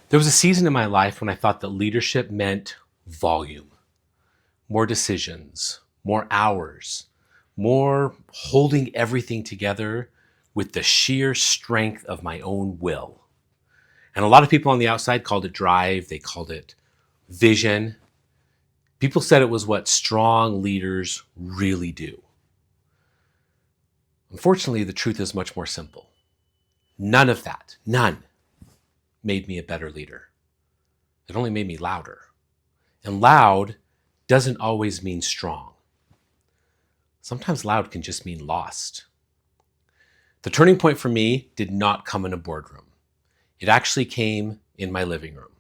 There was a season in my life when I thought that leadership meant volume, more decisions, more hours, more holding everything together with the sheer strength of my own will. And a lot of people on the outside called it drive, they called it vision. People said it was what strong leaders really do. Unfortunately, the truth is much more simple. None of that, none, made me a better leader. It only made me louder. And loud doesn't always mean strong. Sometimes loud can just mean lost. The turning point for me did not come in a boardroom. It actually came in my living room.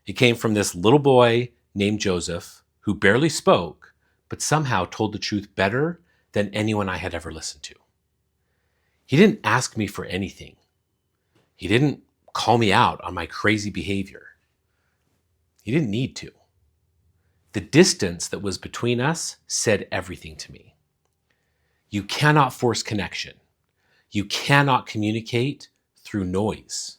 It came from this little boy named Joseph who barely spoke, but somehow told the truth better than anyone I had ever listened to. He didn't ask me for anything. He didn't call me out on my crazy behavior. He didn't need to. The distance that was between us said everything to me. You cannot force connection. You cannot communicate through noise.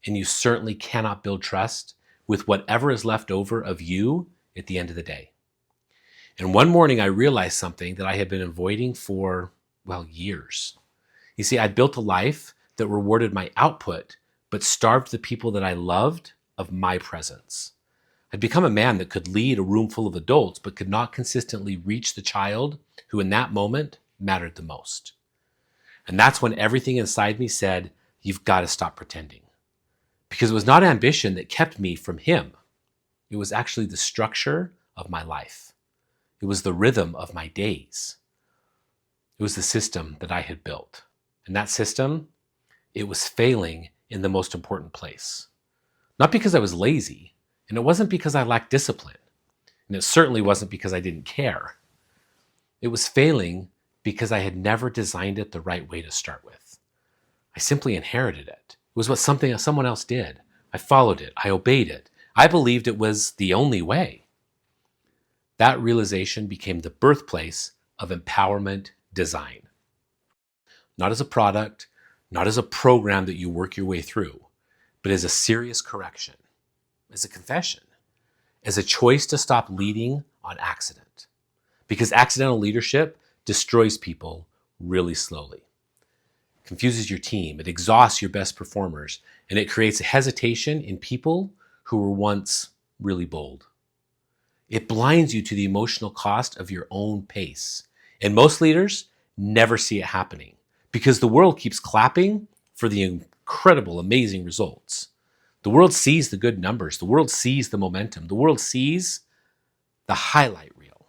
And you certainly cannot build trust with whatever is left over of you at the end of the day. And one morning I realized something that I had been avoiding for, years. You see, I'd built a life that rewarded my output, but starved the people that I loved of my presence. I'd become a man that could lead a room full of adults, but could not consistently reach the child who in that moment mattered the most. And that's when everything inside me said, you've got to stop pretending. Because it was not ambition that kept me from him. It was actually the structure of my life. It was the rhythm of my days. It was the system that I had built. And that system, it was failing in the most important place. Not because I was lazy, and it wasn't because I lacked discipline, and it certainly wasn't because I didn't care. It was failing because I had never designed it the right way to start with. I simply inherited it. It was what someone else did. I followed it. I obeyed it. I believed it was the only way. That realization became the birthplace of empowerment design. Not as a product, not as a program that you work your way through, but as a serious correction, as a confession, as a choice to stop leading on accident. Because accidental leadership destroys people really slowly. Confuses your team, it exhausts your best performers, and it creates a hesitation in people who were once really bold. It blinds you to the emotional cost of your own pace. And most leaders never see it happening because the world keeps clapping for the incredible, amazing results. The world sees the good numbers. The world sees the momentum. The world sees the highlight reel.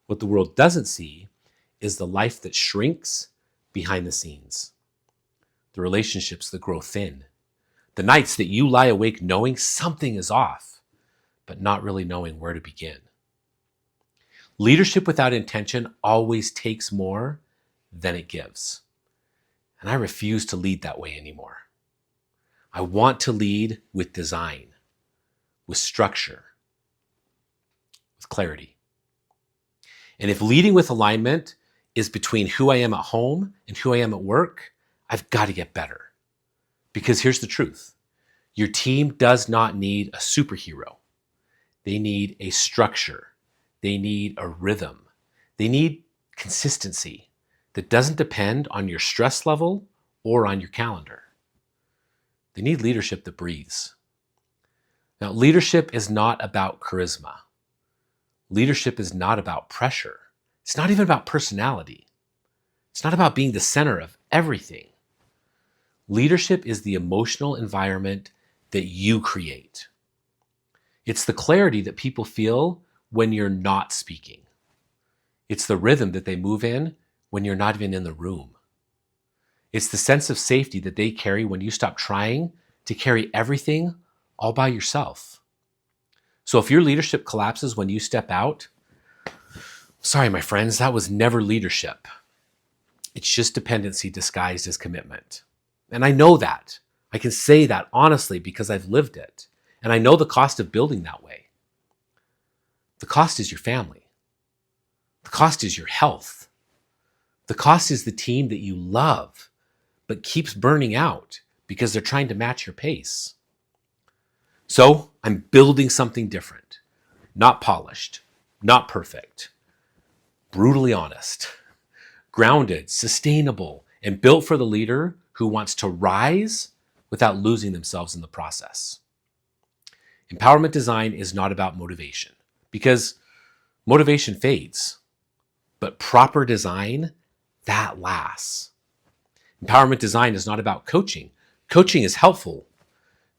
What the world doesn't see is the life that shrinks behind the scenes, the relationships that grow thin, the nights that you lie awake knowing something is off, but not really knowing where to begin. Leadership without intention always takes more than it gives. And I refuse to lead that way anymore. I want to lead with design, with structure, with clarity. And if leading with alignment is between who I am at home and who I am at work, I've got to get better. Because here's the truth. Your team does not need a superhero. They need a structure. They need a rhythm. They need consistency that doesn't depend on your stress level or on your calendar. They need leadership that breathes. Now, leadership is not about charisma. Leadership is not about pressure. It's not even about personality. It's not about being the center of everything. Leadership is the emotional environment that you create. It's the clarity that people feel when you're not speaking. It's the rhythm that they move in when you're not even in the room. It's the sense of safety that they carry when you stop trying to carry everything all by yourself. So if your leadership collapses when you step out, sorry, my friends, that was never leadership. It's just dependency disguised as commitment. And I know that. I can say that honestly because I've lived it. And I know the cost of building that way. The cost is your family. The cost is your health. The cost is the team that you love, but keeps burning out because they're trying to match your pace. So I'm building something different, not polished, not perfect, brutally honest, grounded, sustainable, and built for the leader who wants to rise without losing themselves in the process. Empowerment design is not about motivation because motivation fades, but proper design, that lasts. Empowerment design is not about coaching. Coaching is helpful,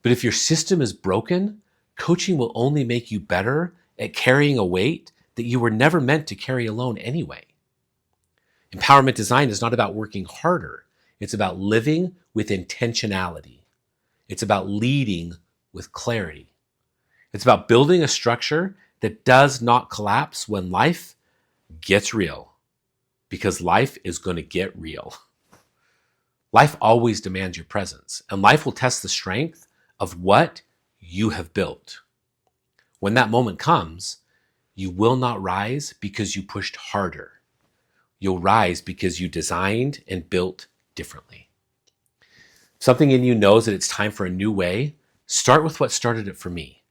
but if your system is broken, coaching will only make you better at carrying a weight that you were never meant to carry alone anyway. Empowerment design is not about working harder. It's about living with intentionality. It's about leading with clarity. It's about building a structure that does not collapse when life gets real, because life is going to get real. Life always demands your presence, and life will test the strength of what you have built. When that moment comes, you will not rise because you pushed harder. You'll rise because you designed and built differently. Something in you knows that it's time for a new way. Start with what started it for me.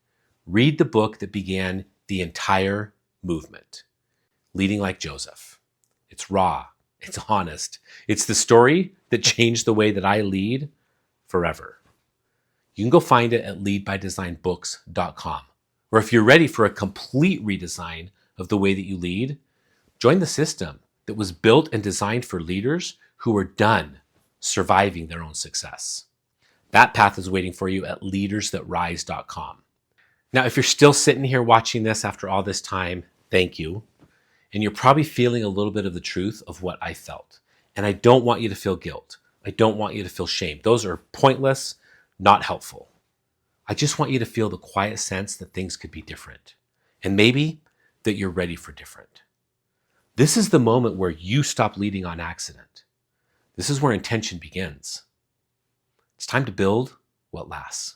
Read the book that began the entire movement, Leading Like Joseph. It's raw. It's honest. It's the story that changed the way that I lead forever. You can go find it at leadbydesignbooks.com. Or if you're ready for a complete redesign of the way that you lead, join the system that was built and designed for leaders who are done surviving their own success. That path is waiting for you at leadersthatrise.com. Now, if you're still sitting here watching this after all this time, thank you. And you're probably feeling a little bit of the truth of what I felt. And I don't want you to feel guilt. I don't want you to feel shame. Those are pointless, not helpful. I just want you to feel the quiet sense that things could be different. And maybe that you're ready for different. This is the moment where you stop leading on accident. This is where intention begins. It's time to build what lasts.